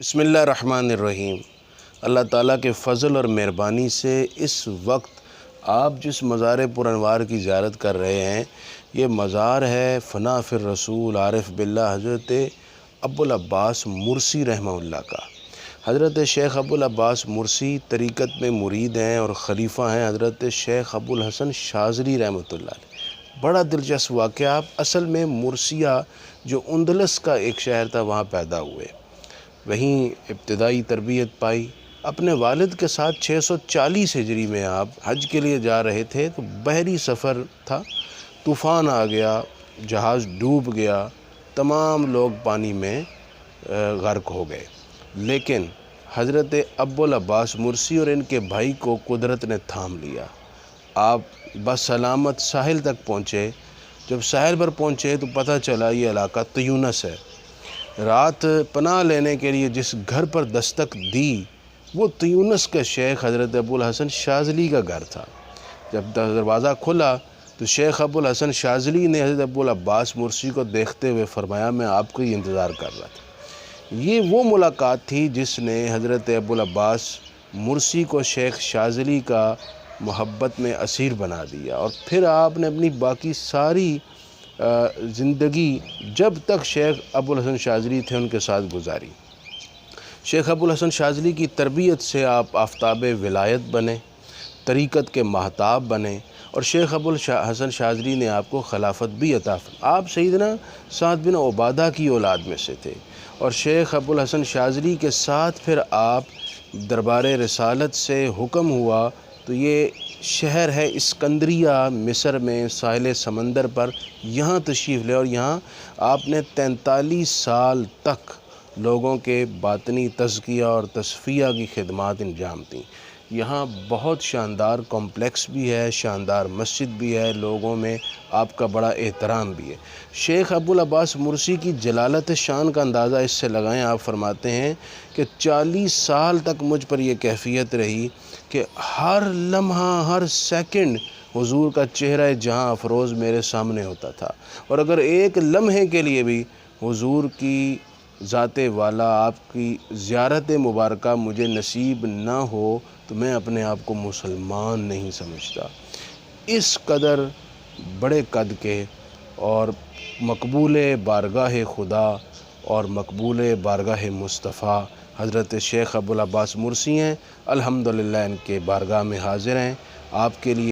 بسم اللہ الرحمن الرحیم۔ اللہ تعالیٰ کے فضل اور مہربانی سے اس وقت آپ جس مزار پر انوار کی زیارت کر رہے ہیں، یہ مزار ہے فنا فی الرسول عارف باللہ حضرت ابوالعباس مرسی رحمہ اللہ کا۔ حضرت شیخ ابوالعباس مرسی طریقت میں مرید ہیں اور خلیفہ ہیں حضرت شیخ ابوالحسن شاذلی رحمۃ اللہ علیہ۔ بڑا دلچسپ واقعہ، آپ اصل میں مرسیہ جو اندلس کا ایک شہر تھا وہاں پیدا ہوئے، وہیں ابتدائی تربیت پائی۔ اپنے والد کے ساتھ 640 ہجری میں آپ حج کے لیے جا رہے تھے تو بحری سفر تھا، طوفان آ گیا، جہاز ڈوب گیا، تمام لوگ پانی میں غرق ہو گئے، لیکن حضرت ابوالعباس مرسی اور ان کے بھائی کو قدرت نے تھام لیا۔ آپ بسلامت ساحل تک پہنچے۔ جب ساحل پر پہنچے تو پتہ چلا یہ علاقہ تیونس ہے۔ رات پناہ لینے کے لیے جس گھر پر دستک دی وہ تیونس کے شیخ حضرت ابوالحسن شاذلی کا گھر تھا۔ جب دروازہ کھلا تو شیخ ابوالحسن شاذلی نے حضرت ابوالعباس مرسی کو دیکھتے ہوئے فرمایا، میں آپ کو ہی انتظار کر رہا تھا۔ یہ وہ ملاقات تھی جس نے حضرت ابوالعباس مرسی کو شیخ شاذلی کا محبت میں اسیر بنا دیا، اور پھر آپ نے اپنی باقی ساری زندگی جب تک شیخ ابوالحسن شاذلی تھے ان کے ساتھ گزاری۔ شیخ ابوالحسن شاذلی کی تربیت سے آپ آفتاب ولایت بنے، طریقت کے مہتاب بنے، اور شیخ ابوالحسن شاذلی نے آپ کو خلافت بھی عطا فرمائی۔ آپ سیدنا سعد بن عبادہ کی اولاد میں سے تھے، اور شیخ ابوالحسن شاذلی کے ساتھ پھر آپ دربار رسالت سے حکم ہوا تو یہ شہر ہے اسکندریہ مصر میں ساحل سمندر پر، یہاں تشریف لے، اور یہاں آپ نے 43 سال تک لوگوں کے باطنی تزکیہ اور تصفیہ کی خدمات انجام دیں۔ یہاں بہت شاندار کمپلیکس بھی ہے، شاندار مسجد بھی ہے، لوگوں میں آپ کا بڑا احترام بھی ہے۔ شیخ ابوالعباس مرسی کی جلالت شان کا اندازہ اس سے لگائیں، آپ فرماتے ہیں کہ 40 سال تک مجھ پر یہ کیفیت رہی کہ ہر لمحہ ہر سیکنڈ حضور کا چہرہ جہاں افروز میرے سامنے ہوتا تھا، اور اگر ایک لمحے کے لیے بھی حضور کی ذات والا آپ کی زیارت مبارکہ مجھے نصیب نہ ہو تو میں اپنے آپ کو مسلمان نہیں سمجھتا۔ اس قدر بڑے قد کے اور مقبول بارگاہ خدا اور مقبول بارگاہ مصطفیٰ حضرت شیخ ابوالعباس مرسی ہیں۔ الحمدللہ ان کے بارگاہ میں حاضر ہیں، آپ کے لیے